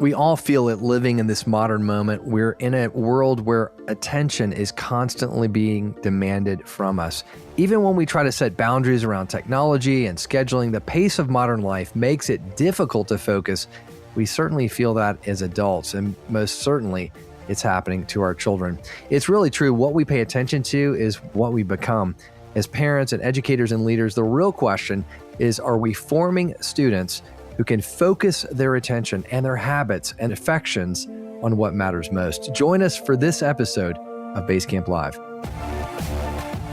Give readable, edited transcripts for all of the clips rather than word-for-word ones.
We all feel it living in this modern moment. We're in a world where attention is constantly being demanded from us. Even when we try to set boundaries around technology and scheduling, the pace of modern life makes it difficult to focus. We certainly feel that as adults, and most certainly it's happening to our children. It's really true. What we pay attention to is what we become. As parents and educators and leaders, the real question is, are we forming students who can focus their attention and their habits and affections on what matters most? Join us for this episode of BaseCamp Live.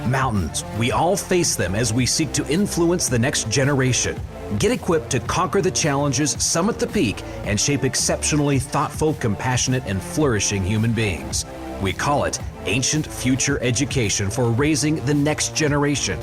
Mountains, we all face them as we seek to influence the next generation. Get equipped to conquer the challenges, summit the peak, and shape exceptionally thoughtful, compassionate, and flourishing human beings. We call it Ancient Future Education for raising the next generation.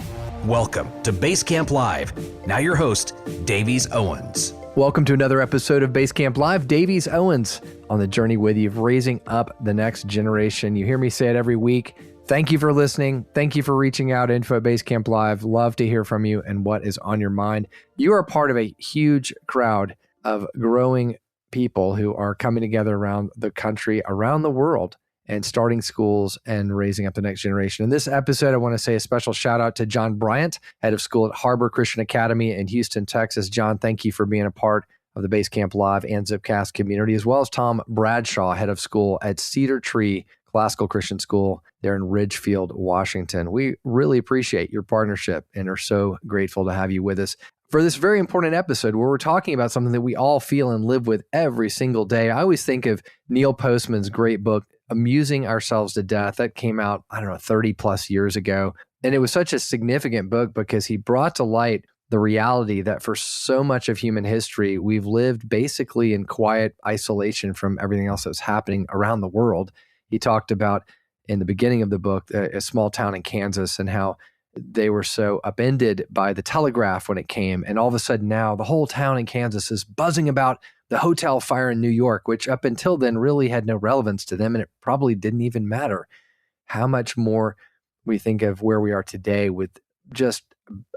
Welcome to BaseCamp Live. Now your host, Davies Owens. Welcome to another episode of BaseCamp Live. Davies Owens on the journey with you of raising up the next generation. You hear me say it every week. Thank you for listening. Thank you for reaching out. Info at BaseCamp Live. Love to hear from you and what is on your mind. You are part of a huge crowd of growing people who are coming together around the country, around the world, and starting schools and raising up the next generation. In this episode, I want to say a special shout out to John Bryant, head of school at Harbor Christian Academy in Houston, Texas. John, thank you for being a part of the BaseCamp Live and Zipcast community, as well as Tom Bradshaw, head of school at Cedar Tree Classical Christian School there in Ridgefield, Washington. We really appreciate your partnership and are so grateful to have you with us for this very important episode where we're talking about something that we all feel and live with every single day. I always think of Neil Postman's great book, Amusing Ourselves to Death. That came out, 30 plus years ago. And it was such a significant book because he brought to light the reality that for so much of human history, we've lived basically in quiet isolation from everything else that's happening around the world. He talked about, in the beginning of the book, a small town in Kansas and how they were so upended by the telegraph when it came. And all of a sudden now the whole town in Kansas is buzzing about the hotel fire in New York, which up until then really had no relevance to them. And it probably didn't even matter. How much more we think of where we are today with just,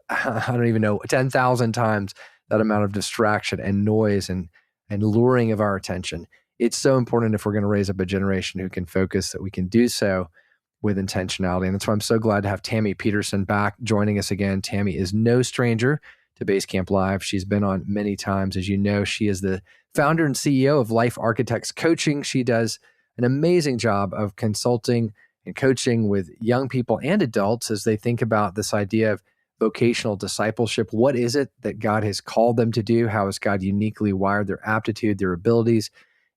10,000 times that amount of distraction and noise and luring of our attention. It's so important if we're going to raise up a generation who can focus that we can do so with intentionality. And that's why I'm so glad to have Tami Peterson back joining us again. Tami is no stranger to BaseCamp Live. She's been on many times. As you know, she is the founder and CEO of Life Architects Coaching. She does an amazing job of consulting and coaching with young people and adults as they think about this idea of vocational discipleship. What is it that God has called them to do? How has God uniquely wired their aptitude, their abilities?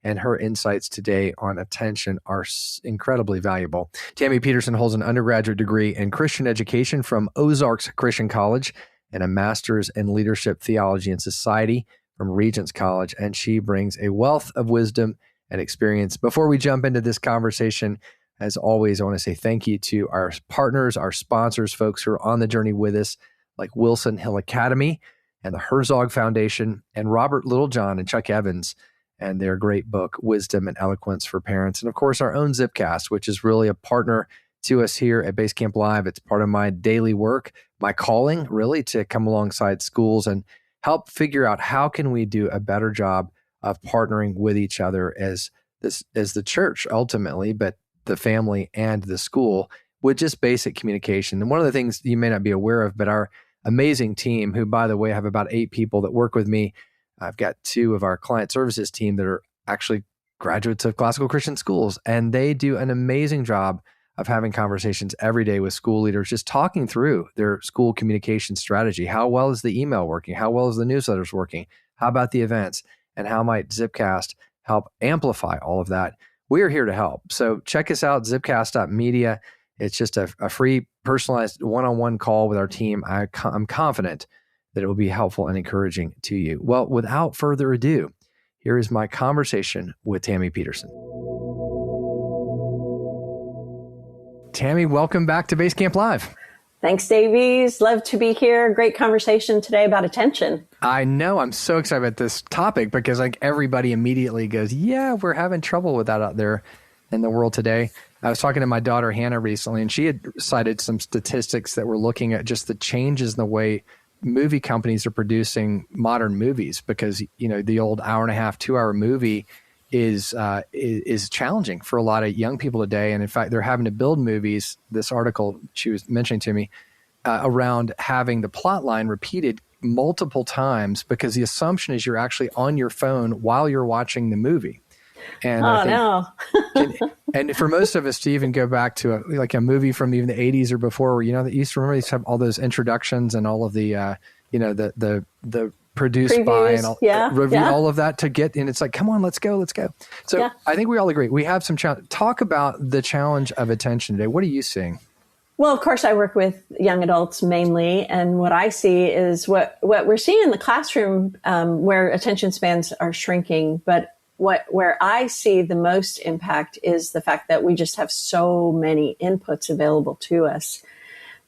And her insights today on attention are incredibly valuable. Tami Peterson holds an undergraduate degree in Christian education from Ozarks Christian College and a master's in leadership theology and society from Regents College, and she brings a wealth of wisdom and experience. Before we jump into this conversation, as always, I want to say thank you to our partners, our sponsors, folks who are on the journey with us, like Wilson Hill Academy and the Herzog Foundation, and Robert Littlejohn and Chuck Evans, and their great book, Wisdom and Eloquence for Parents. And of course, our own Zipcast, which is really a partner to us here at BaseCamp Live. It's part of my daily work, my calling, really, to come alongside schools and help figure out how can we do a better job of partnering with each other as the church ultimately, but the family and the school with just basic communication. And one of the things you may not be aware of, but our amazing team, who, by the way, have about 8 people that work with me. I've got 2 of our client services team that are actually graduates of classical Christian schools, and they do an amazing job of having conversations every day with school leaders, just talking through their school communication strategy. How well is the email working? How well is the newsletters working? How about the events? And how might Zipcast help amplify all of that? We are here to help. So check us out, zipcast.media. It's just a free, personalized one-on-one call with our team. I'm confident that it will be helpful and encouraging to you. Well, without further ado, here is my conversation with Tami Peterson. Tami, welcome back to BaseCamp Live. Thanks, Davies. Love to be here. Great conversation today about attention. I know. I'm so excited about this topic because like everybody immediately goes, yeah, we're having trouble with that out there in the world today. I was talking to my daughter, Hannah, recently, and she had cited some statistics that were looking at just the changes in the way movie companies are producing modern movies because, the old hour and a half, 2 hour movie is challenging for a lot of young people today. And in fact, they're having to build movies. This article she was mentioning to me around having the plot line repeated multiple times because the assumption is you're actually on your phone while you're watching the movie. And no. and for most of us to even go back to a movie from even the 80s or before, where, that you used to remember, these have all those introductions and all of the, the produced Previews, by and all, review, yeah. all of that to get, and it's like, come on, let's go. So I think we all agree. We have some challenge. Talk about the challenge of attention today. What are you seeing? Well, of course, I work with young adults mainly, and what I see is what we're seeing in the classroom, where attention spans are shrinking. But where I see the most impact is the fact that we just have so many inputs available to us.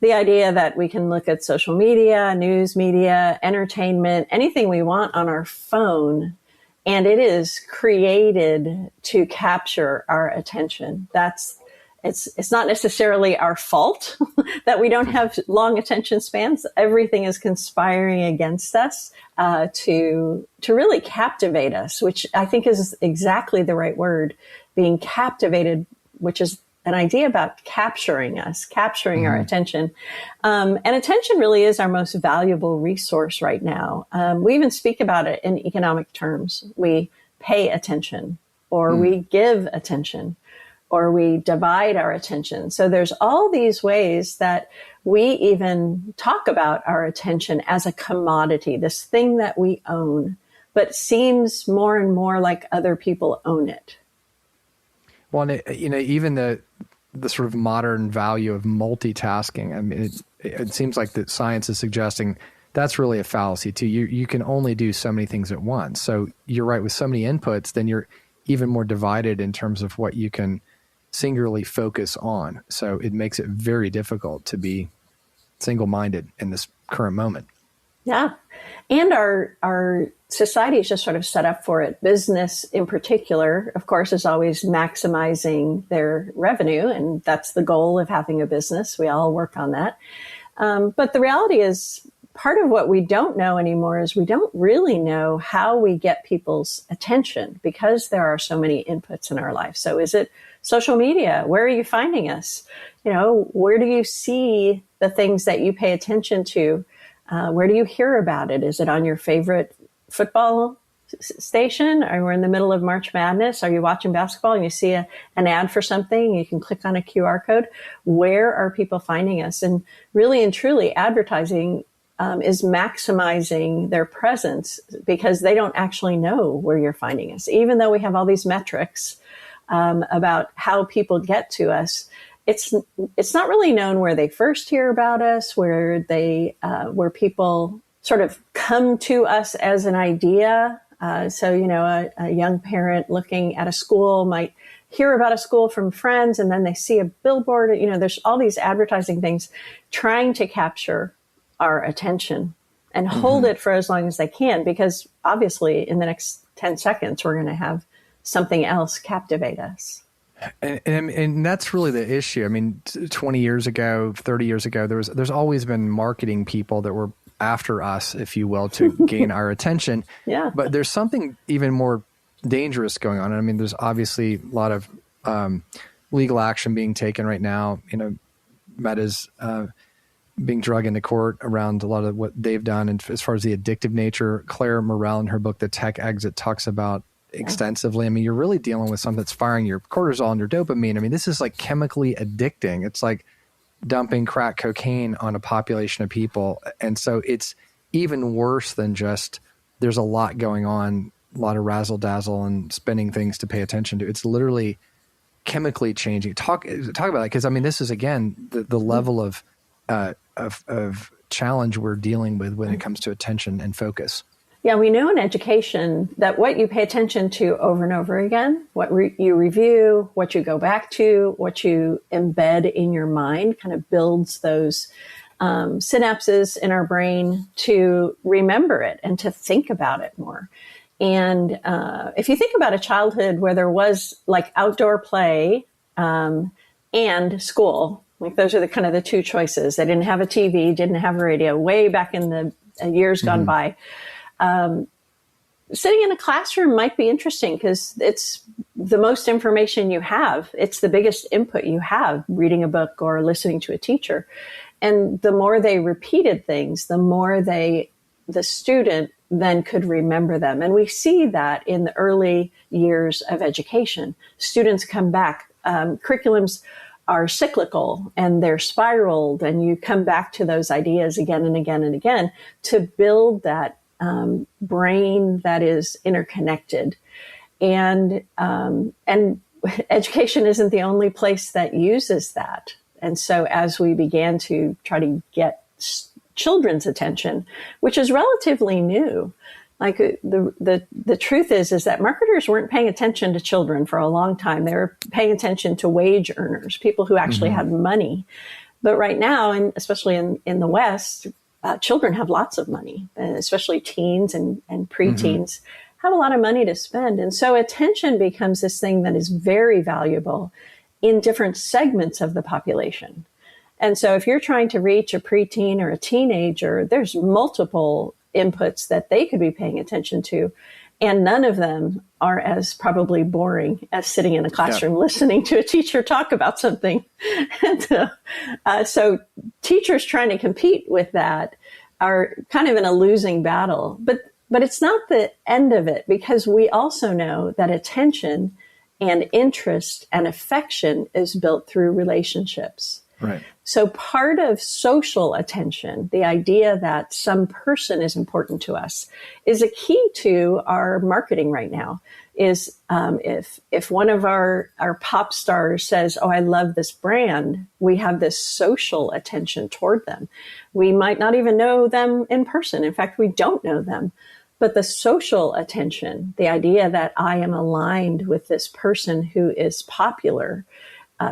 The idea that we can look at social media, news media, entertainment, anything we want on our phone, and it is created to capture our attention. It's not necessarily our fault that we don't have long attention spans. Everything is conspiring against us to really captivate us, which I think is exactly the right word, being captivated, which is an idea about capturing us, capturing our attention. And attention really is our most valuable resource right now. We even speak about it in economic terms. We pay attention, or we give attention, or we divide our attention. So there's all these ways that we even talk about our attention as a commodity, this thing that we own, but seems more and more like other people own it. Well, even the sort of modern value of multitasking. I mean, it seems like that science is suggesting that's really a fallacy too. You can only do so many things at once. So you're right, with so many inputs, then you're even more divided in terms of what you can singularly focus on. So it makes it very difficult to be single-minded in this current moment. Yeah. And our society is just sort of set up for it. Business in particular, of course, is always maximizing their revenue. And that's the goal of having a business. We all work on that. But the reality is, part of what we don't know anymore is we don't really know how we get people's attention because there are so many inputs in our life. So is it social media? Where are you finding us? Where do you see the things that you pay attention to? Where do you hear about it? Is it on your favorite football station? Are we in the middle of March Madness? Are you watching basketball and you see an ad for something? You can click on a QR code. Where are people finding us? And really and truly, advertising is maximizing their presence because they don't actually know where you're finding us. Even though we have all these metrics about how people get to us, it's not really known where they first hear about us, where people sort of come to us as an idea. So a young parent looking at a school might hear about a school from friends, and then they see a billboard. There's all these advertising things trying to capture our attention and hold it for as long as they can, because obviously in the next 10 seconds, we're going to have something else captivate us. And that's really the issue. I mean, 20 years ago, 30 years ago, there's always been marketing people that were after us, if you will, to gain our attention. Yeah. But there's something even more dangerous going on. I mean, there's obviously a lot of legal action being taken right now. Meta's being dragged into court around a lot of what they've done. And as far as the addictive nature, Claire Morrell in her book, The Tech Exit, talks about extensively. I mean, you're really dealing with something that's firing your cortisol and your dopamine. I mean, this is like chemically addicting. It's like dumping crack cocaine on a population of people. And so it's even worse than just there's a lot going on, a lot of razzle dazzle and spinning things to pay attention to. It's literally chemically changing. Talk about that, because I mean, this is again the level of challenge we're dealing with when it comes to attention and focus. Yeah, we know in education that what you pay attention to over and over again, what you review, what you go back to, what you embed in your mind kind of builds those synapses in our brain to remember it and to think about it more. And if you think about a childhood where there was like outdoor play and school, like those are the kind of the two choices. They didn't have a TV, didn't have a radio. Way back in the years gone by. Sitting in a classroom might be interesting because it's the most information you have. It's the biggest input you have, reading a book or listening to a teacher. And the more they repeated things, the more the student then could remember them. And we see that in the early years of education. Students come back. Curriculums are cyclical and they're spiraled, and you come back to those ideas again and again and again to build that brain that is interconnected. And education isn't the only place that uses that. And so as we began to try to get children's attention, which is relatively new, like the truth is that marketers weren't paying attention to children for a long time. They were paying attention to wage earners, people who actually had money. But right now, and especially in the West, children have lots of money, especially teens and preteens have a lot of money to spend. And so attention becomes this thing that is very valuable in different segments of the population. And so if you're trying to reach a preteen or a teenager, there's multiple inputs that they could be paying attention to. And none of them are as probably boring as sitting in a classroom listening to a teacher talk about something. And so teachers trying to compete with that are kind of in a losing battle. But it's not the end of it, because we also know that attention and interest and affection is built through relationships. Right. So part of social attention, the idea that some person is important to us, is a key to our marketing right now. Is if one of our pop stars says, "Oh, I love this brand," we have this social attention toward them. We might not even know them in person. In fact, we don't know them. But the social attention, the idea that I am aligned with this person who is popular,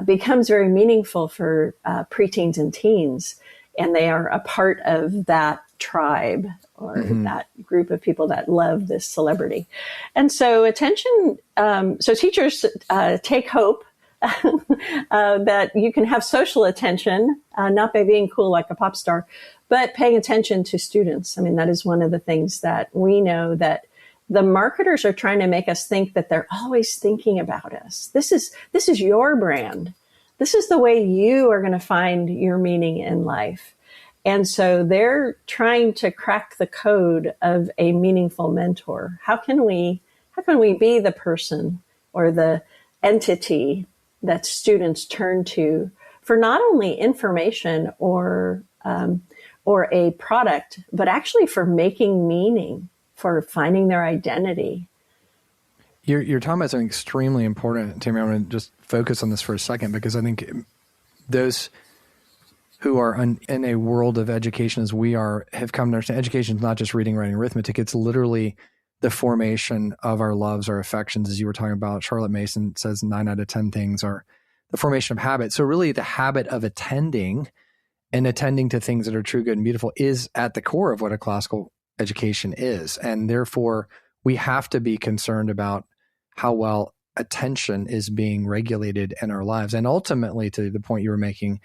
becomes very meaningful for preteens and teens. And they are a part of that tribe or that group of people that love this celebrity. And so attention, so teachers take hope that you can have social attention, not by being cool like a pop star, but paying attention to students. I mean, that is one of the things that we know that the marketers are trying to make us think that they're always thinking about us. This is your brand. This is the way you are going to find your meaning in life. And so they're trying to crack the code of a meaningful mentor. How can we be the person or the entity that students turn to for not only information or a product, but actually for making meaning, for finding their identity? You're talking about something extremely important, Tami. I'm going to just focus on this for a second, because I think those who are in a world of education as we are have come to understand education is not just reading, writing, arithmetic. It's literally the formation of our loves, our affections, as you were talking about. Charlotte Mason says 9 out of 10 things are the formation of habit. So really the habit of attending to things that are true, good, and beautiful is at the core of what a classical education is. And therefore, we have to be concerned about how well attention is being regulated in our lives. And ultimately, to the point you were making,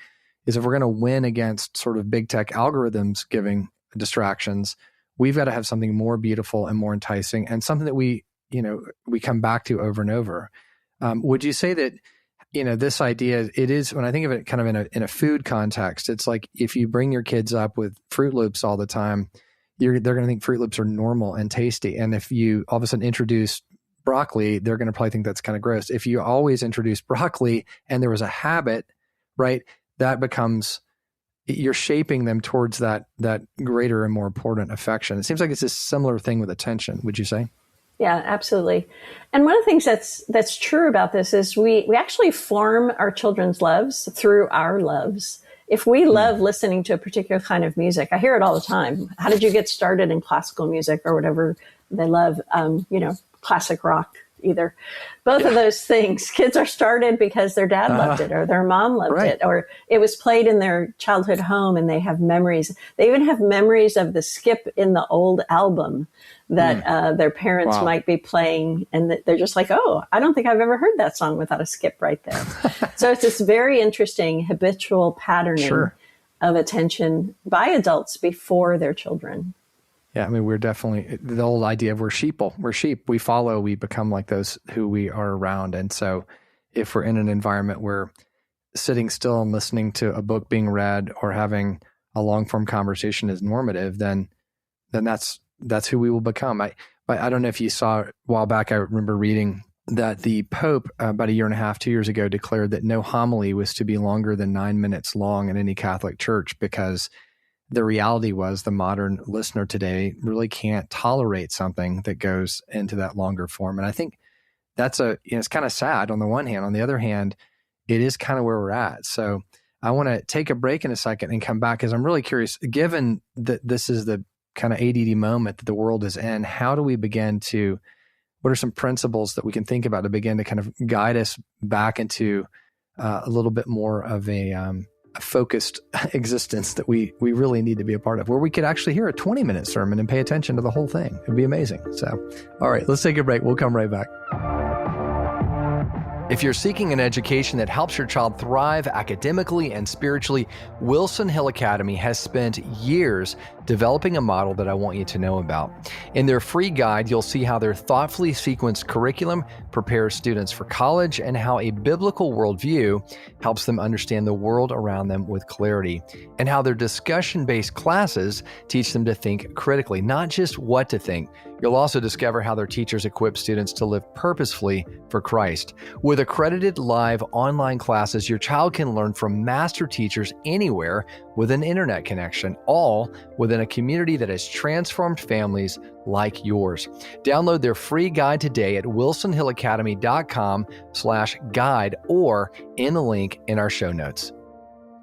is if we're going to win against sort of big tech algorithms giving distractions, we've got to have something more beautiful and more enticing, and something that we come back to over and over. Would you say that, this idea, it is, when I think of it kind of in a food context, it's like if you bring your kids up with Fruit Loops all the time, they're going to think Fruit Loops are normal and tasty. And if you all of a sudden introduce broccoli, they're going to probably think that's kind of gross. If you always introduce broccoli and there was a habit, right, that becomes, you're shaping them towards that greater and more important affection. It seems like it's a similar thing with attention, would you say? Yeah, absolutely. And one of the things that's true about this is we actually form our children's loves through our loves. If we love listening to a particular kind of music, I hear it all the time. How did you get started in classical music or whatever they love? Classic rock, either. Both of those things. Kids are started because their dad loved it or their mom loved it, or it was played in their childhood home and they have memories. They even have memories of the skip in the old album that their parents might be playing, and they're just like, oh, I don't think I've ever heard that song without a skip right there. So it's this very interesting habitual patterning of attention by adults before their children. Yeah, I mean, we're definitely the old idea of we're sheeple. We're sheep. We follow. We become like those who we are around. And so, if we're in an environment where sitting still and listening to a book being read or having a long form conversation is normative, then that's who we will become. I don't know if you saw a while back. I remember reading that the Pope about a year and a half, 2 years ago, declared that no homily was to be longer than 9 minutes long in any Catholic church, because the reality was the modern listener today really can't tolerate something that goes into that longer form. And I think that's it's kind of sad on the one hand. On the other hand, it is kind of where we're at. So I want to take a break in a second and come back, because I'm really curious, given that this is the kind of ADD moment that the world is in, how do we begin to, what are some principles that we can think about to begin to kind of guide us back into a little bit more of a focused existence that we really need to be a part of, where we could actually hear a 20-minute sermon and pay attention to the whole thing? It'd be amazing. So, all right, let's take a break. We'll come right back. If you're seeking an education that helps your child thrive academically and spiritually, Wilson Hill Academy has spent years developing a model that I want you to know about. In their free guide, you'll see how their thoughtfully sequenced curriculum prepares students for college and how a biblical worldview helps them understand the world around them with clarity, and how their discussion-based classes teach them to think critically, not just what to think. You'll also discover how their teachers equip students to live purposefully for Christ. With accredited live online classes, your child can learn from master teachers anywhere with an internet connection, all within a community that has transformed families like yours. Download their free guide today at wilsonhillacademy.com/guide or in the link in our show notes.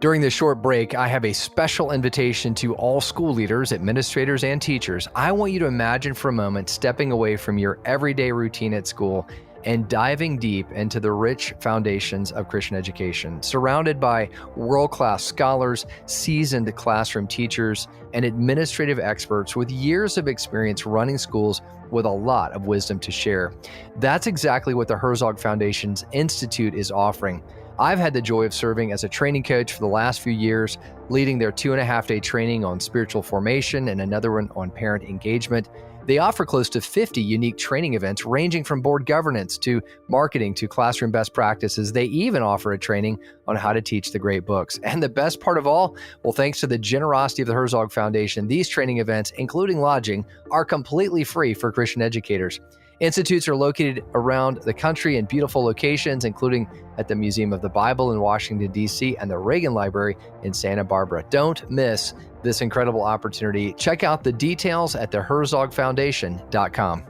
During this short break, I have a special invitation to all school leaders, administrators, and teachers. I want you to imagine for a moment stepping away from your everyday routine at school and diving deep into the rich foundations of Christian education, surrounded by world-class scholars, seasoned classroom teachers, and administrative experts with years of experience running schools with a lot of wisdom to share. That's exactly what the Herzog Foundation's Institute is offering. I've had the joy of serving as a training coach for the last few years, leading their 2.5-day training on spiritual formation and another one on parent engagement. They offer close to 50 unique training events ranging from board governance to marketing to classroom best practices. They even offer a training on how to teach the great books. And the best part of all, well, thanks to the generosity of the Herzog Foundation, these training events, including lodging, are completely free for Christian educators. Institutes are located around the country in beautiful locations, including at the Museum of the Bible in Washington, D.C., and the Reagan Library in Santa Barbara. Don't miss this incredible opportunity. Check out the details at theherzogfoundation.com.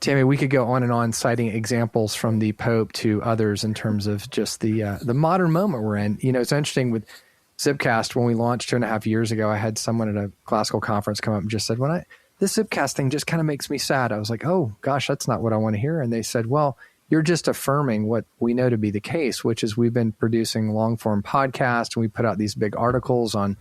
Tami, we could go on and on citing examples from the Pope to others in terms of just the modern moment we're in. You know, it's interesting with Zipcast, when we launched 2.5 years ago, I had someone at a classical conference come up and just said, this Zipcast thing just kind of makes me sad. I was like, oh gosh, that's not what I want to hear. And they said, well, you're just affirming what we know to be the case, which is we've been producing long form podcasts and we put out these big articles on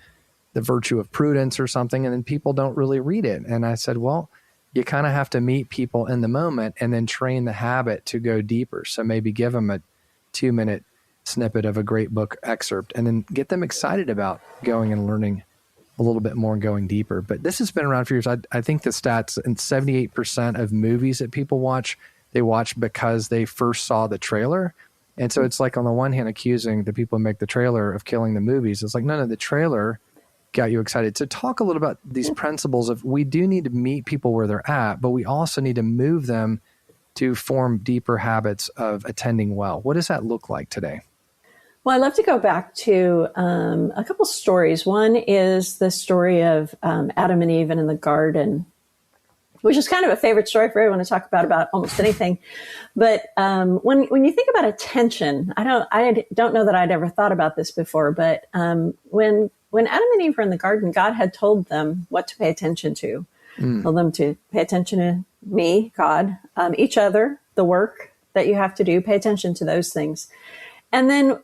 the virtue of prudence or something, and then people don't really read it. And I said, well, you kind of have to meet people in the moment and then train the habit to go deeper. So maybe give them a 2-minute snippet of a great book excerpt and then get them excited about going and learning a little bit more and going deeper. But this has been around for years. I think the stats, and 78% of movies that people watch, they watch because they first saw the trailer. And so it's like, on the one hand, accusing the people who make the trailer of killing the movies. It's like, no, the trailer got you excited. So talk a little about these principles of, we do need to meet people where they're at, but we also need to move them to form deeper habits of attending well. What does that look like today? Well, I'd love to go back to a couple stories. One is the story of Adam and Eve in the garden, which is kind of a favorite story for everyone to talk about almost anything. But when you think about attention, I don't know that I'd ever thought about this before, but when Adam and Eve were in the garden, God had told them what to pay attention to. Told them to pay attention to me, God, each other, the work that you have to do, pay attention to those things. And then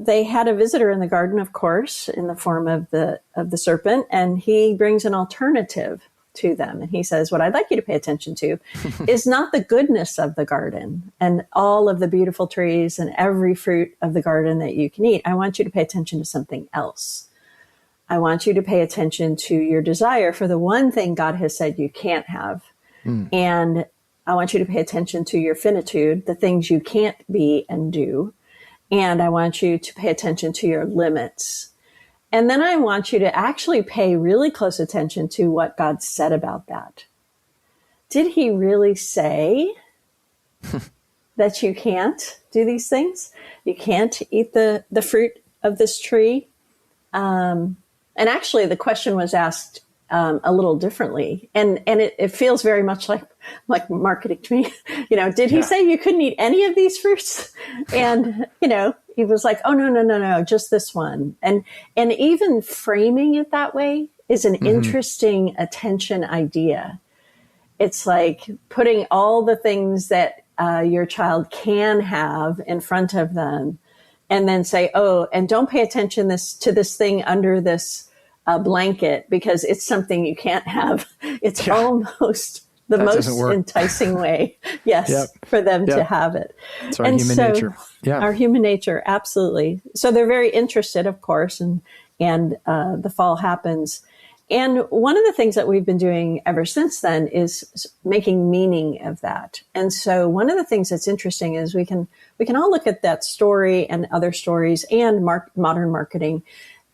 they had a visitor in the garden, of course, in the form of the serpent, and he brings an alternative to them. And he says, what I'd like you to pay attention to is not the goodness of the garden and all of the beautiful trees and every fruit of the garden that you can eat. I want you to pay attention to something else. I want you to pay attention to your desire for the one thing God has said you can't have. And I want you to pay attention to your finitude, the things you can't be and do. And I want you to pay attention to your limits. And then I want you to actually pay really close attention to what God said about that. Did he really say that you can't do these things? You can't eat the fruit of this tree? And actually, the question was asked a little differently, and it feels very much like marketing to me. Did he say you couldn't eat any of these fruits? And he was like, oh no, just this one. And even framing it that way is an interesting attention idea. It's like putting all the things that your child can have in front of them, and then say, oh, and don't pay attention to this thing under this blanket because it's something you can't have. It's almost the most enticing way, for them to have it. It's our human nature. Yeah, our human nature, absolutely. So they're very interested, of course, and the fall happens. And one of the things that we've been doing ever since then is making meaning of that. And so one of the things that's interesting is we can all look at that story and other stories and modern marketing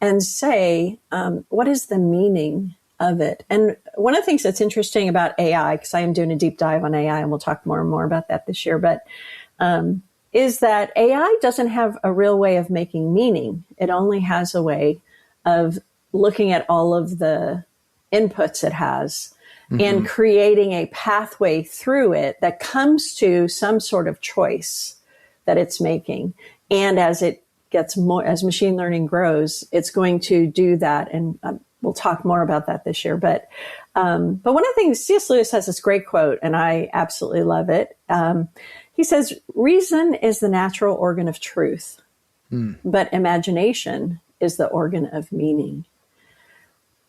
and say, what is the meaning of it? And one of the things that's interesting about AI, because I am doing a deep dive on AI, and we'll talk more and more about that this year, but is that AI doesn't have a real way of making meaning. It only has a way of looking at all of the inputs it has and creating a pathway through it that comes to some sort of choice that it's making. And as it gets more, as machine learning grows, it's going to do that. And we'll talk more about that this year. But one of the things, C.S. Lewis has this great quote, and I absolutely love it. He says, reason is the natural organ of truth, but imagination is the organ of meaning.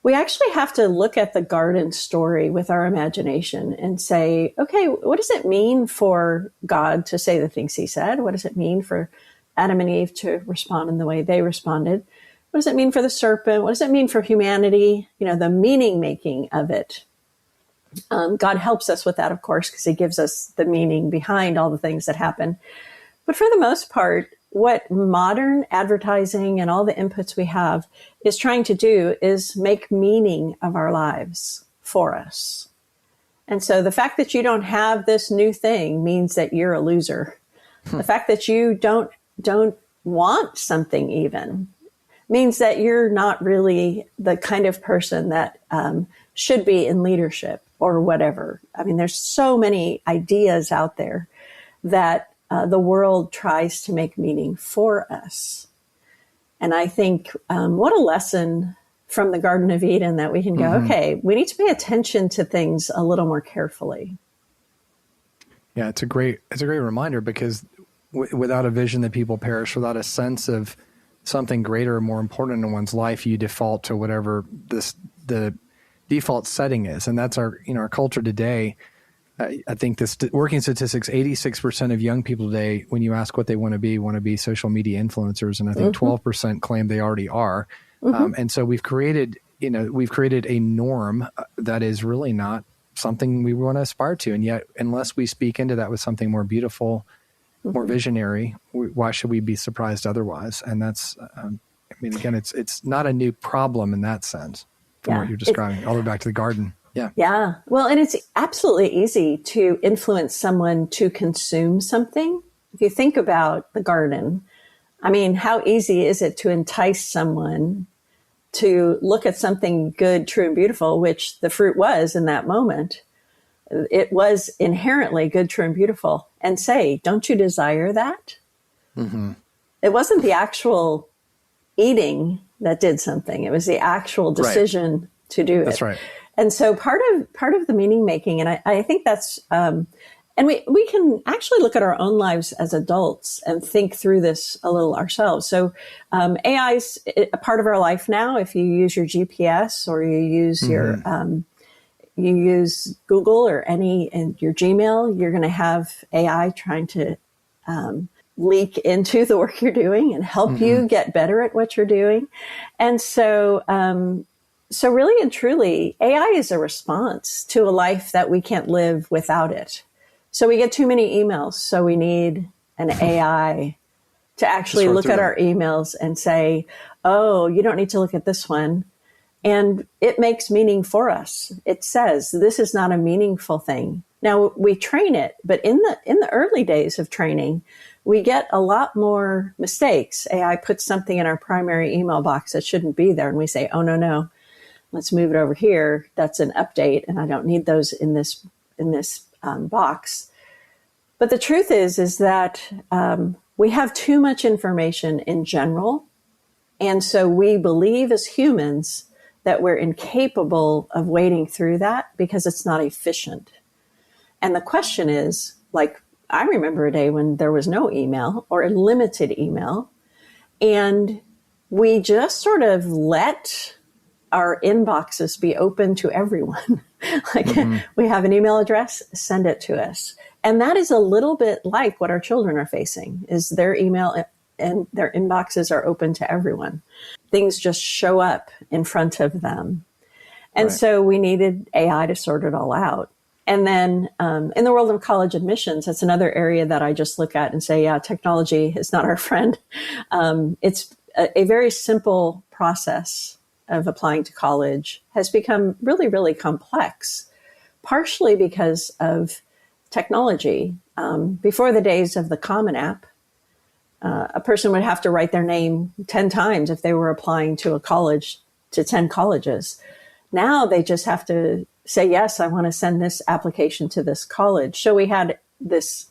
We actually have to look at the garden story with our imagination and say, okay, what does it mean for God to say the things he said? What does it mean for Adam and Eve to respond in the way they responded? What does it mean for the serpent? What does it mean for humanity? The meaning making of it. God helps us with that, of course, because he gives us the meaning behind all the things that happen. But for the most part, what modern advertising and all the inputs we have is trying to do is make meaning of our lives for us. And so the fact that you don't have this new thing means that you're a loser. The fact that you don't want something even means that you're not really the kind of person that should be in leadership or whatever. I mean, there's so many ideas out there that the world tries to make meaning for us. And I think what a lesson from the Garden of Eden that we can go, okay, we need to pay attention to things a little more carefully. Yeah, it's a great reminder, because without a vision, the people perish. Without a sense of something greater or more important in one's life, you default to whatever the default setting is. And that's our culture today. I think working statistics, 86% of young people today, when you ask what they want to be social media influencers. And I think 12% claim they already are. And so we've created a norm that is really not something we want to aspire to. And yet, unless we speak into that with something more beautiful, more visionary, why should we be surprised otherwise? And that's, again, it's not a new problem in that sense from what you're describing, all the way back to the garden. Yeah. Yeah. Well, and it's absolutely easy to influence someone to consume something. If you think about the garden, I mean, how easy is it to entice someone to look at something good, true, and beautiful, which the fruit was in that moment? It was inherently good, true, and beautiful, and say, don't you desire that? It wasn't the actual eating that did something. It was the actual decision to do it. That's right. And so part of the meaning making, and I think that's, and we can actually look at our own lives as adults and think through this a little ourselves. So AI is a part of our life now. If you use your GPS or you use you use Google or your Gmail, you're going to have AI trying to leak into the work you're doing and help you get better at what you're doing. And so, so really and truly, AI is a response to a life that we can't live without it. So we get too many emails. So we need an AI to actually look at our emails and say, oh, you don't need to look at this one. And it makes meaning for us. It says, this is not a meaningful thing. Now we train it, but in the early days of training, we get a lot more mistakes. AI puts something in our primary email box that shouldn't be there. And we say, oh, no, let's move it over here. That's an update. And I don't need those in this box. But the truth is that we have too much information in general. And so we believe as humans that we're incapable of wading through that because it's not efficient. And the question is, like, I remember a day when there was no email or a limited email, and we just sort of let our inboxes be open to everyone. We have an email address, send it to us. And that is a little bit like what our children are facing, is their email and their inboxes are open to everyone. Things just show up in front of them. And so we needed AI to sort it all out. And then in the world of college admissions, that's another area that I just look at and say, yeah, technology is not our friend. It's a very simple process of applying to college has become really, really complex, partially because of technology. Before the days of the Common App, a person would have to write their name 10 times if they were applying to a college, to 10 colleges. Now they just have to say, yes, I want to send this application to this college. So we had this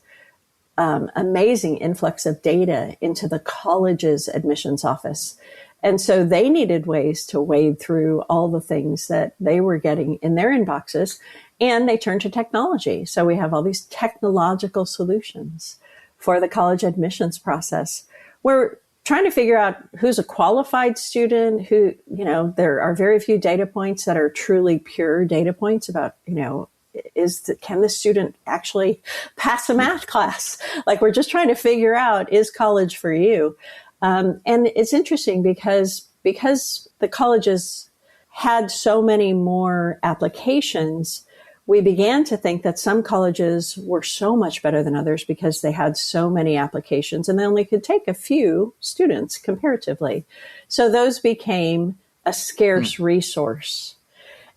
amazing influx of data into the college's admissions office. And so they needed ways to wade through all the things that they were getting in their inboxes, and they turned to technology. So we have all these technological solutions for the college admissions process. We're trying to figure out who's a qualified student, who, there are very few data points that are truly pure data points about, can the student actually pass a math class? Like, we're just trying to figure out, is college for you? And it's interesting because the colleges had so many more applications, we began to think that some colleges were so much better than others because they had so many applications and they only could take a few students comparatively. So those became a scarce resource.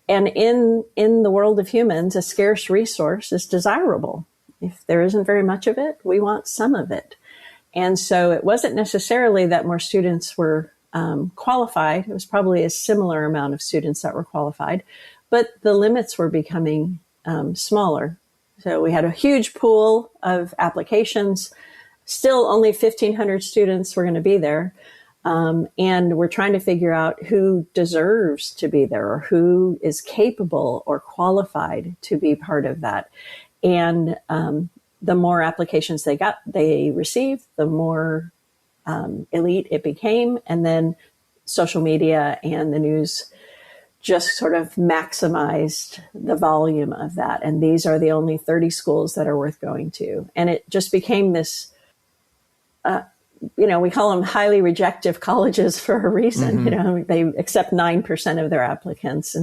And in the world of humans, a scarce resource is desirable. If there isn't very much of it, we want some of it. And so it wasn't necessarily that more students were qualified. It was probably a similar amount of students that were qualified, but the limits were becoming smaller. So we had a huge pool of applications. Still only 1,500 students were going to be there. And we're trying to figure out who deserves to be there or who is capable or qualified to be part of that. And the more applications they received, the more elite it became. And then social media and the news just sort of maximized the volume of that. And these are the only 30 schools that are worth going to. And it just became this, we call them highly rejective colleges for a reason. They accept 9% of their applicants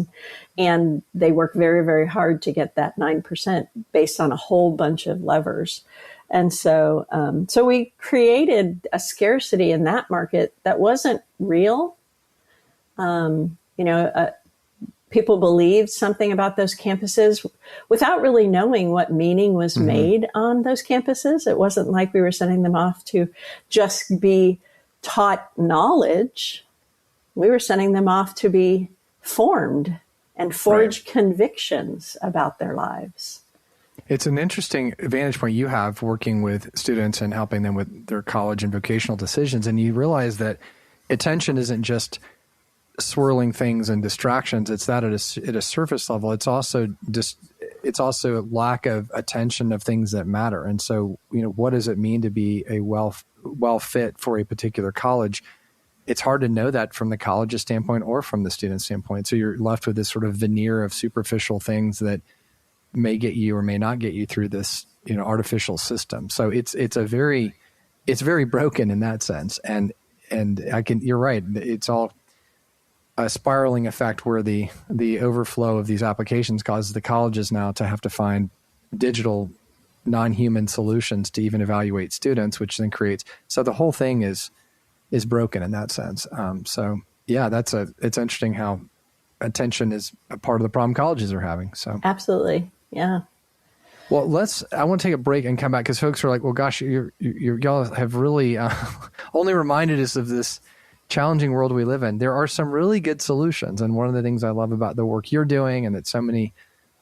and they work very, very hard to get that 9% based on a whole bunch of levers. And so, so we created a scarcity in that market that wasn't real. People believed something about those campuses without really knowing what meaning was made on those campuses. It wasn't like we were sending them off to just be taught knowledge. We were sending them off to be formed and forge convictions about their lives. It's an interesting vantage point you have working with students and helping them with their college and vocational decisions. And you realize that attention isn't just swirling things and distractions. It's that at a surface level. It's also lack of attention of things that matter. And so, what does it mean to be a well fit for a particular college? It's hard to know that from the college's standpoint or from the student's standpoint. So you're left with this sort of veneer of superficial things that may get you or may not get you through this, artificial system. So it's a very it's very broken in that sense. And you're right. It's all a spiraling effect where the overflow of these applications causes the colleges now to have to find digital non-human solutions to even evaluate students, which then creates, so the whole thing is broken in that sense. So yeah, it's interesting how attention is a part of the problem colleges are having. So absolutely. Yeah. Well, I want to take a break and come back because folks are like, well, gosh, y'all have really only reminded us of this challenging world we live in. There are some really good solutions. And one of the things I love about the work you're doing and that so many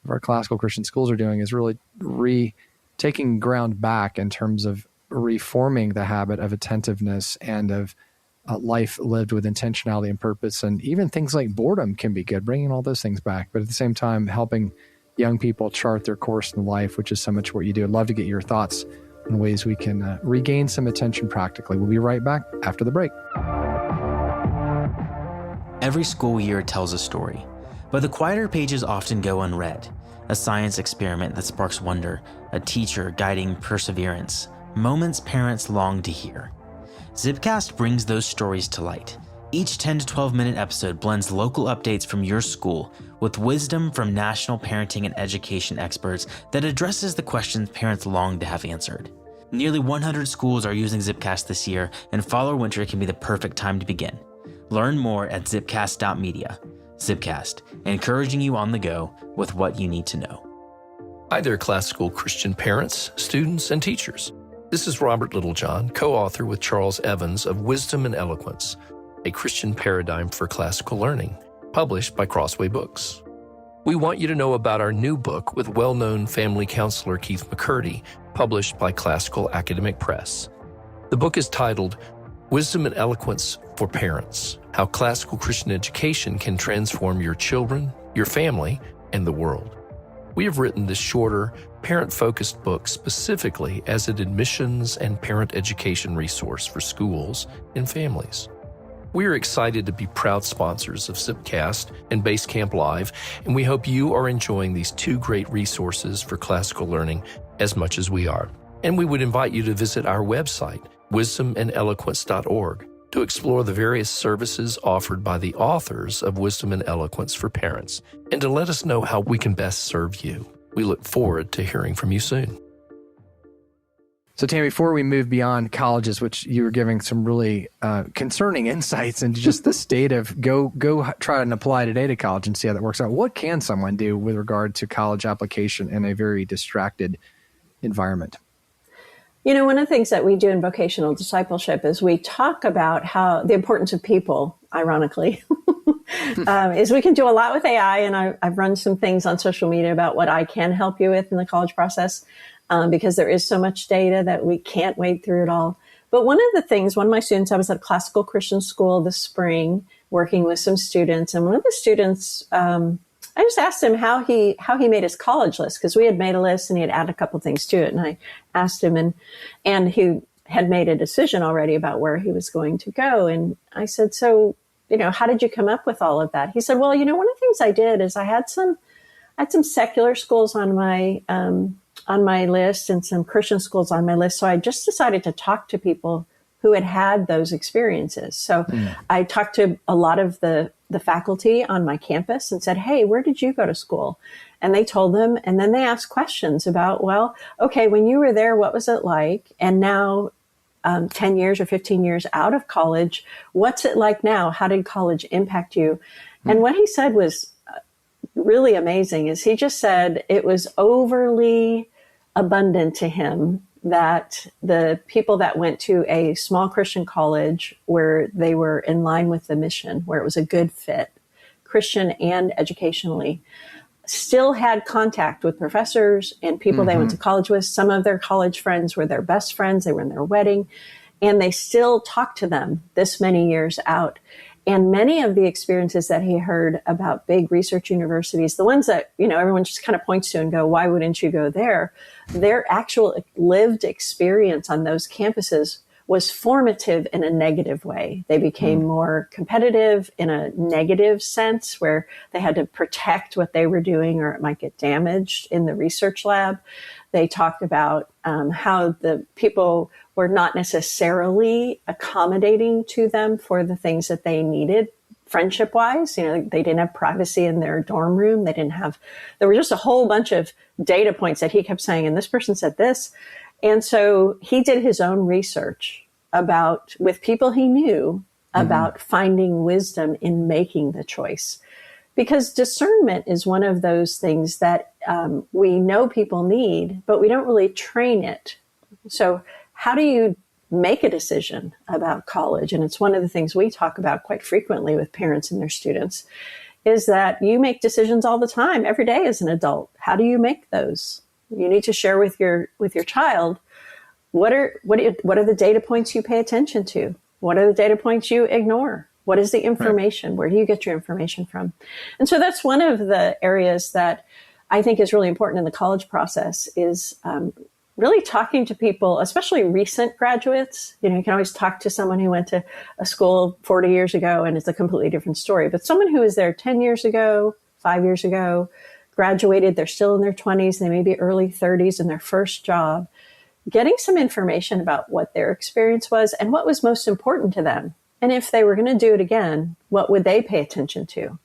of our classical Christian schools are doing is really taking ground back in terms of reforming the habit of attentiveness and of life lived with intentionality and purpose. And even things like boredom can be good, bringing all those things back, but at the same time, helping young people chart their course in life, which is so much what you do. I'd love to get your thoughts on ways we can regain some attention practically. We'll be right back after the break. Every school year tells a story, but the quieter pages often go unread. A science experiment that sparks wonder, a teacher guiding perseverance, moments parents long to hear. Zipcast brings those stories to light. Each 10 to 12 minute episode blends local updates from your school with wisdom from national parenting and education experts that addresses the questions parents long to have answered. Nearly 100 schools are using Zipcast this year, and fall or winter can be the perfect time to begin. Learn more at zipcast.media. Zipcast, encouraging you on the go with what you need to know. Hi there, classical Christian parents, students, and teachers. This is Robert Littlejohn, co-author with Charles Evans of Wisdom and Eloquence, a Christian paradigm for classical learning, published by Crossway Books. We want you to know about our new book with well-known family counselor Keith McCurdy, published by Classical Academic Press. The book is titled Wisdom and Eloquence for Parents: How Classical Christian Education Can Transform Your Children, Your Family, and the World. We have written this shorter, parent-focused book specifically as an admissions and parent education resource for schools and families. We are excited to be proud sponsors of Zipcast and BaseCamp Live, and we hope you are enjoying these two great resources for classical learning as much as we are. And we would invite you to visit our website, wisdomandeloquence.org, to explore the various services offered by the authors of Wisdom and Eloquence for Parents, and to let us know how we can best serve you. We look forward to hearing from you soon. So, Tami, before we move beyond colleges, which you were giving some really concerning insights into just the state of go try and apply today to college and see how that works out. What can someone do with regard to college application in a very distracted environment? You know, one of the things that we do in vocational discipleship is we talk about how the importance of people, ironically, is we can do a lot with AI. And I've run some things on social media about what I can help you with in the college process. Because there is so much data that we can't wade through it all. But one of the things, one of my students, I was at a classical Christian school this spring working with some students. And one of the students, I just asked him how he made his college list, because we had made a list and he had added a couple things to it. And I asked him, and he had made a decision already about where he was going to go. And I said, so, how did you come up with all of that? He said, well, one of the things I did is I had some secular schools on my list and some Christian schools on my list. So I just decided to talk to people who had those experiences. So I talked to a lot of the faculty on my campus and said, hey, where did you go to school? And they told them, and then they asked questions about, well, okay, when you were there, what was it like? And now 10 years or 15 years out of college, what's it like now? How did college impact you? And what he said was really amazing is he just said it was overly abundant to him that the people that went to a small Christian college where they were in line with the mission, where it was a good fit, Christian and educationally, still had contact with professors and people they went to college with. Some of their college friends were their best friends. They were in their wedding, and they still talked to them this many years out. And many of the experiences that he heard about big research universities, the ones that, everyone just kind of points to and go, why wouldn't you go there? Their actual lived experience on those campuses was formative in a negative way. They became more competitive in a negative sense, where they had to protect what they were doing or it might get damaged in the research lab. They talked about how the people were not necessarily accommodating to them for the things that they needed friendship wise. They didn't have privacy in their dorm room. There were just a whole bunch of data points that he kept saying, and this person said this. And so he did his own research with people he knew about finding wisdom in making the choice. Because discernment is one of those things that we know people need, but we don't really train it. So how do you make a decision about college? And it's one of the things we talk about quite frequently with parents and their students, is that you make decisions all the time, every day as an adult. How do you make those? You need to share with your child, what are the data points you pay attention to? What are the data points you ignore? What is the information? Right. Where do you get your information from? And so that's one of the areas that I think is really important in the college process, is really talking to people, especially recent graduates. You can always talk to someone who went to a school 40 years ago and it's a completely different story. But someone who was there 10 years ago, 5 years ago, graduated, they're still in their 20s, they may be early 30s in their first job, getting some information about what their experience was and what was most important to them. And if they were going to do it again, what would they pay attention to?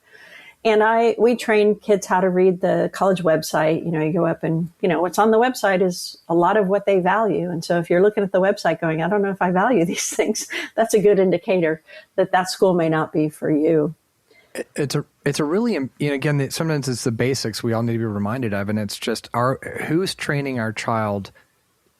And we train kids how to read the college website. You go up and, what's on the website is a lot of what they value. And so if you're looking at the website going, I don't know if I value these things, that's a good indicator that school may not be for you. It's a really, again, sometimes it's the basics we all need to be reminded of. And it's just who's training our child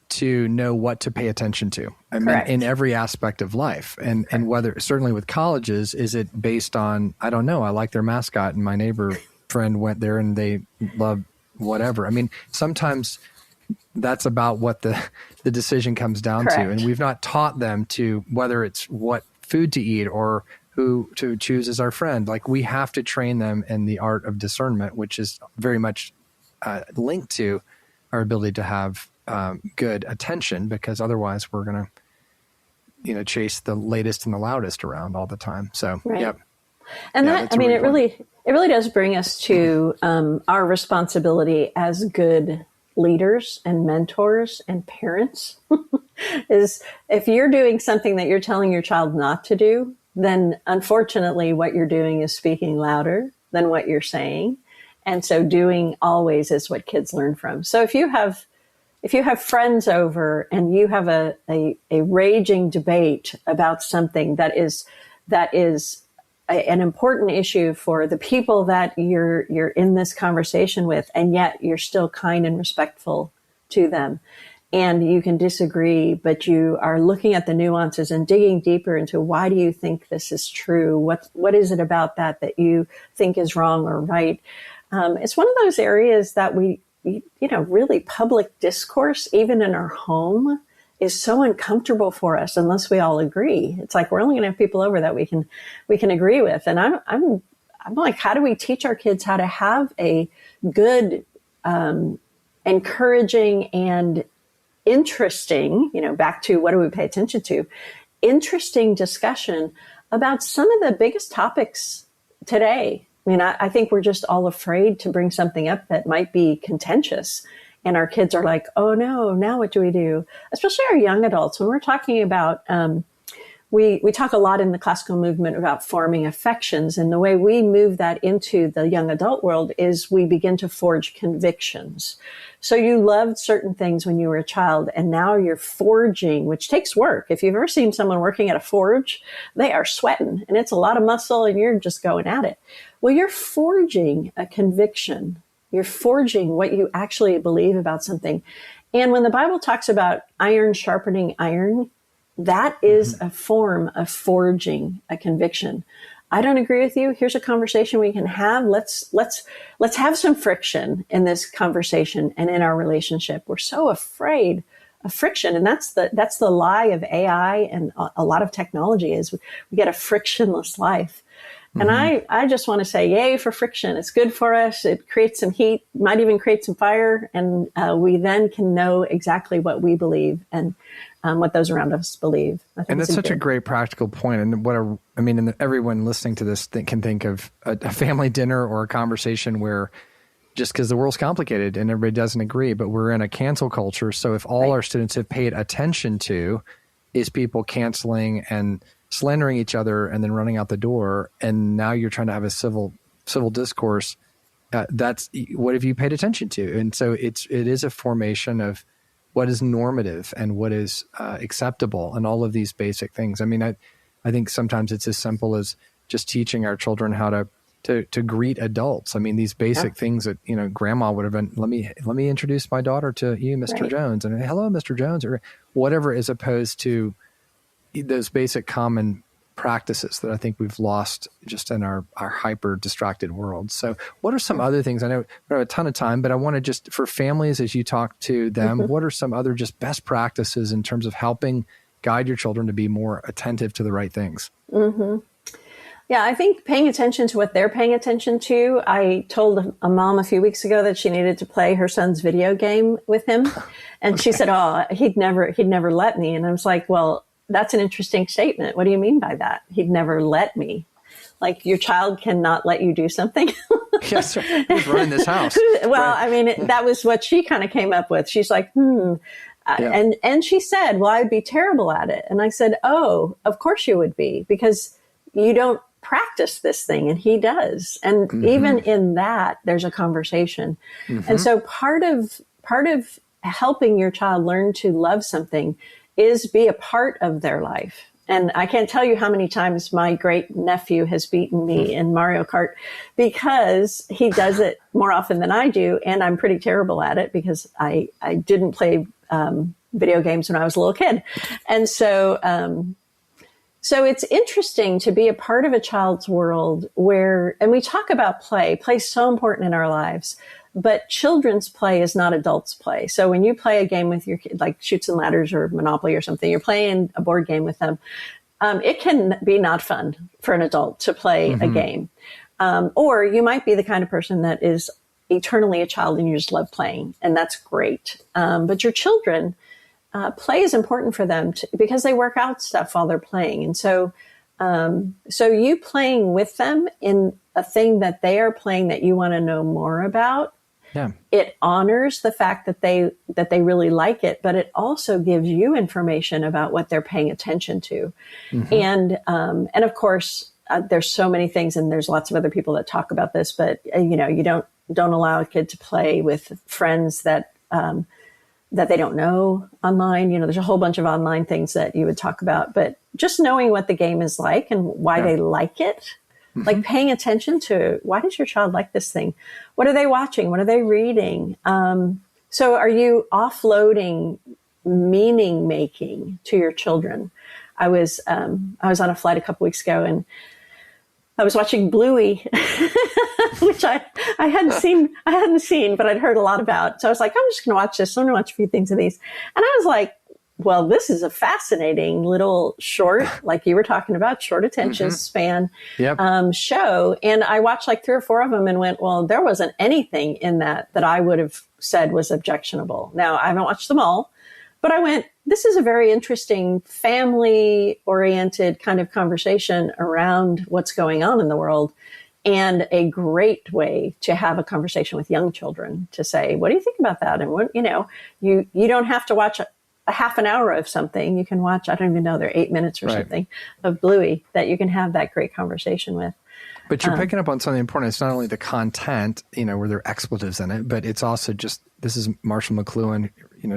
to know what to pay attention to. I mean, in every aspect of life. And whether, certainly with colleges, is it based on, I don't know, I like their mascot and my neighbor friend went there and they love whatever. I mean, sometimes that's about what the decision comes down to. And we've not taught them to, whether it's what food to eat or who to choose as our friend. Like, we have to train them in the art of discernment, which is very much linked to our ability to have good attention, because otherwise we're going to, chase the latest and the loudest around all the time. So, yep. And it really does bring us to our responsibility as good leaders and mentors and parents. Is if you're doing something that you're telling your child not to do, then unfortunately what you're doing is speaking louder than what you're saying. And so doing always is what kids learn from. So if you have friends over and you have a raging debate about something that is an important issue for the people that you're in this conversation with, and yet you're still kind and respectful to them, and you can disagree, but you are looking at the nuances and digging deeper into, why do you think this is true? What is it about that you think is wrong or right? It's one of those areas that really public discourse, even in our home, is so uncomfortable for us unless we all agree. It's like, we're only going to have people over that we can agree with. And I'm like, how do we teach our kids how to have a good, encouraging and interesting, back to what do we pay attention to, interesting discussion about some of the biggest topics today. I mean, I think we're just all afraid to bring something up that might be contentious. And our kids are like, oh no, now what do we do? Especially our young adults. When we're talking about, we talk a lot in the classical movement about forming affections. And the way we move that into the young adult world is we begin to forge convictions. So you loved certain things when you were a child, and now you're forging, which takes work. If you've ever seen someone working at a forge, they are sweating and it's a lot of muscle and you're just going at it. Well, you're forging a conviction. You're forging what you actually believe about something. And when the Bible talks about iron sharpening iron, that is a form of forging a conviction. I don't agree with you. Here's a conversation we can have. Let's have some friction in this conversation and in our relationship. We're so afraid of friction. And that's the lie of AI and a lot of technology, is we get a frictionless life. And I just want to say, yay for friction. It's good for us. It creates some heat, might even create some fire. And we then can know exactly what we believe and what those around us believe. And that's such a great practical point. And everyone listening to this can think of a family dinner or a conversation where, just because the world's complicated and everybody doesn't agree, but we're in a cancel culture. So if all our students have paid attention to is people canceling and slandering each other and then running out the door, and now you're trying to have a civil discourse, that's what have you paid attention to? And so it is a formation of what is normative and what is acceptable and all of these basic things. I mean, I think sometimes it's as simple as just teaching our children how to greet adults. I mean, these basic things that, grandma would have been, let me introduce my daughter to you, Mr. Jones, and hello, Mr. Jones, or whatever, as opposed to those basic common practices that I think we've lost just in our hyper distracted world. So what are some other things? I know we don't have a ton of time, but I want to just, for families, as you talk to them, what are some other just best practices in terms of helping guide your children to be more attentive to the right things? Yeah, I think paying attention to what they're paying attention to. I told a mom a few weeks ago that she needed to play her son's video game with him. And she said, oh, he'd never let me. And I was like, well, that's an interesting statement. What do you mean by that? He'd never let me. Like, your child cannot let you do something? Yes, sir. Who's running this house? Well, I mean, that was what she kind of came up with. She's like, and she said, well, I'd be terrible at it. And I said, oh, of course you would be, because you don't practice this thing, and he does. And even in that, there's a conversation. And so part of helping your child learn to love something is be a part of their life. And I can't tell you how many times my great nephew has beaten me in Mario Kart, because he does it more often than I do. And I'm pretty terrible at it because I didn't play video games when I was a little kid. And so it's interesting to be a part of a child's world and we talk about play. Play is so important in our lives, but children's play is not adults' play. So when you play a game with your kid, like Chutes and Ladders or Monopoly or something, you're playing a board game with them. It can be not fun for an adult to play a game. Or you might be the kind of person that is eternally a child and you just love playing, and that's great. But your children, play is important for them because they work out stuff while they're playing. And so you playing with them in a thing that they are playing that you want to know more about, it honors the fact that they really like it, but it also gives you information about what they're paying attention to. And of course, there's so many things, and there's lots of other people that talk about this, but you don't allow a kid to play with friends that they don't know online. There's a whole bunch of online things that you would talk about, but just knowing what the game is like and why they like it, like paying attention to, why does your child like this thing? What are they watching? What are they reading? So are you offloading meaning making to your children? I was on a flight a couple weeks ago, and I was watching Bluey, which I hadn't seen, but I'd heard a lot about. So I was like, I'm just going to watch this. I'm going to watch a few things of these. And I was like, well, this is a fascinating little short, like you were talking about, short attention span show. And I watched like 3 or 4 of them and went, well, there wasn't anything in that I would have said was objectionable. Now, I haven't watched them all, but I went, this is a very interesting family-oriented kind of conversation around what's going on in the world, and a great way to have a conversation with young children to say, what do you think about that? And what, you don't have to watch a half an hour of something. You can watch, I don't even know, they're 8 minutes or something of Bluey that you can have that great conversation with. But you're picking up on something important. It's not only the content, where there are expletives in it, but it's also just, this is Marshall McLuhan,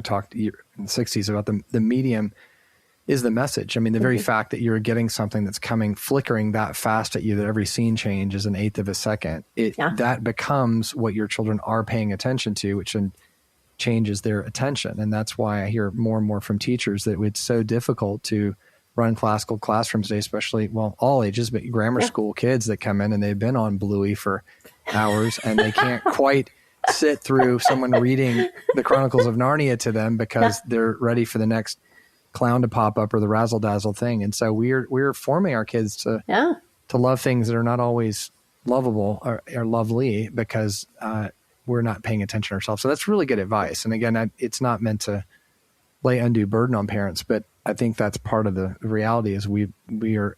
talked in the 60s about the medium is the message. I mean, the very fact that you're getting something that's flickering that fast at you, that every scene change is 1/8 of a second, that becomes what your children are paying attention to, which then changes their attention. And that's why I hear more and more from teachers that it's so difficult to run classical classrooms today, especially, all ages, but grammar school kids that come in and they've been on Bluey for hours and they can't quite sit through someone reading the Chronicles of Narnia to them because they're ready for the next clown to pop up or the razzle dazzle thing. And so we're forming our kids to to love things that are not always lovable or lovely because we're not paying attention to ourselves. So that's really good advice. And again, it's not meant to lay undue burden on parents, but I think that's part of the reality is we are,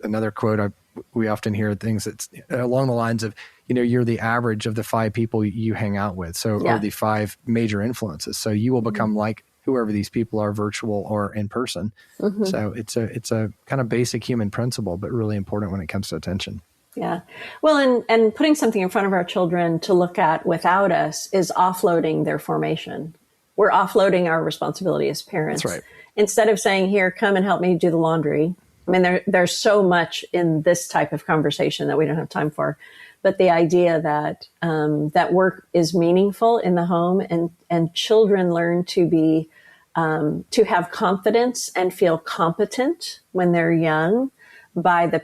another quote we often hear things that's along the lines of, you're the average of the 5 people you hang out with. So, or the 5 major influences. So you will become like whoever these people are, virtual or in person. So it's a kind of basic human principle, but really important when it comes to attention. Yeah. Well, and putting something in front of our children to look at without us is offloading their formation. We're offloading our responsibility as parents. That's right. Instead of saying, here, come and help me do the laundry. I mean, there's so much in this type of conversation that we don't have time for. But the idea that that work is meaningful in the home and children learn to be, to have confidence and feel competent when they're young by the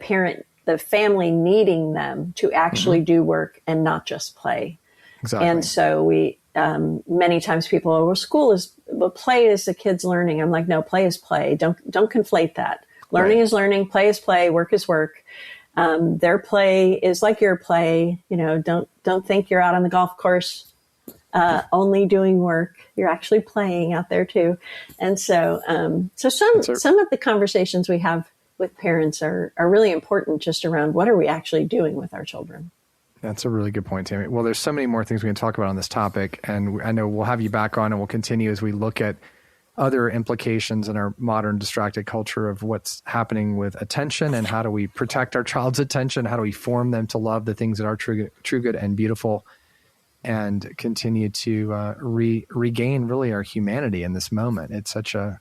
family needing them to actually do work and not just play. Exactly. And so we, many times people, play is the kids learning. I'm like, no, play is play. Don't conflate that. Learning is learning, play is play, work is work. Their play is like your play. Don't think you're out on the golf course, only doing work. You're actually playing out there too. And so, some of the conversations we have with parents are really important just around what are we actually doing with our children. That's a really good point, Tami. Well, there's so many more things we can talk about on this topic, and I know we'll have you back on and we'll continue as we look at other implications in our modern distracted culture of what's happening with attention and how do we protect our child's attention, how do we form them to love the things that are true, good, and beautiful, and continue to regain really our humanity in this moment. It's such a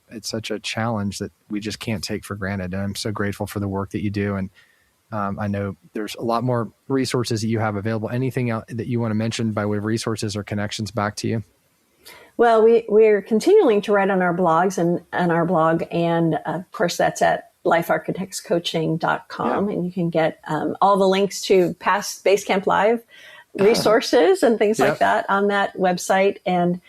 challenge that we just can't take for granted. And I'm so grateful for the work that you do. And I know there's a lot more resources that you have available. Anything else that you want to mention by way of resources or connections back to you? Well, we're continuing to write on our blogs and our blog. And of course, that's at lifearchitectscoaching.com. And you can get all the links to past BaseCamp Live resources and things like that on that website. And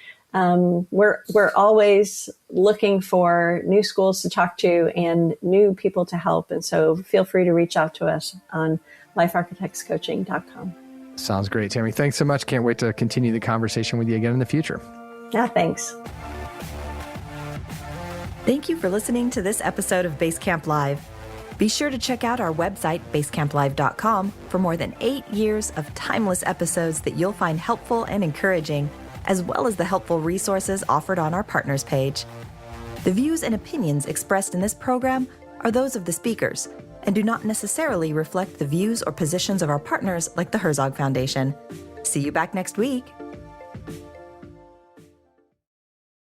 we're always looking for new schools to talk to and new people to help. And so feel free to reach out to us on lifearchitectscoaching.com. Sounds great, Tami. Thanks so much. Can't wait to continue the conversation with you again in the future. Yeah, thanks. Thank you for listening to this episode of BaseCamp Live. Be sure to check out our website, basecamplive.com, for more than 8 years of timeless episodes that you'll find helpful and encouraging, as well as the helpful resources offered on our partners page. The views and opinions expressed in this program are those of the speakers and do not necessarily reflect the views or positions of our partners like the Herzog Foundation. See you back next week.